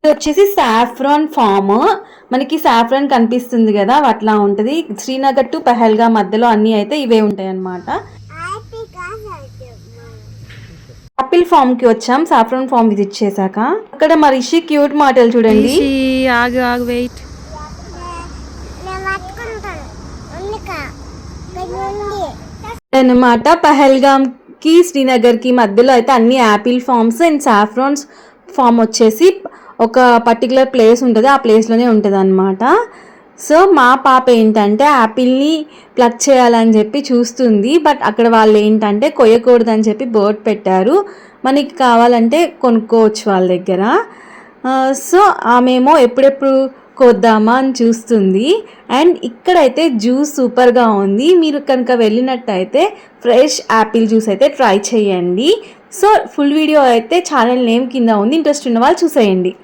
ఇది వచ్చేసి saffron form. మనకి సాఫ్రాన్ కనిపిస్తుంది కదా, అట్లా ఉంటుంది. శ్రీనగర్ టు పహల్గామ్ మధ్యలో అన్నీ అయితే ఇవే ఉంటాయి అన్నమాట. ఆపిల్ ఫామ్ కి వచ్చాం సాఫ్రాన్ ఫామ్ విజిట్ చేశాక. అక్కడ మా రిషి క్యూట్ మాటలు చూడండి. ఆగు ఆగు వెయిట్. అన్నమాట పహల్గామ్ కి శ్రీనగర్ కి మధ్యలో అయితే అన్ని యాపిల్ ఫార్మ్స్ అండ్ సాఫ్రాన్స్ ఫామ్ వచ్చేసి ఒక పర్టికులర్ ప్లేస్ ఉంటుంది, ఆ ప్లేస్లోనే ఉంటుంది అనమాట. సో మా పాప ఏంటంటే యాపిల్ని ప్లక్ చేయాలని చెప్పి చూస్తుంది. బట్ అక్కడ వాళ్ళు ఏంటంటే కొయ్యకూడదని చెప్పి బోర్డ్ పెట్టారు. మనకి కావాలంటే కొనుక్కోవచ్చు వాళ్ళ దగ్గర. సో ఆమెమో ఎప్పుడెప్పుడు కొద్దామా అని చూస్తుంది. అండ్ ఇక్కడైతే జ్యూస్ సూపర్గా ఉంది. మీరు కనుక వెళ్ళినట్టయితే ఫ్రెష్ యాపిల్ జ్యూస్ అయితే ట్రై చేయండి. సో ఫుల్ వీడియో అయితే ఛానల్ నేమ్ కింద ఉంది, ఇంట్రెస్ట్ ఉన్న వాళ్ళు చూసేయండి.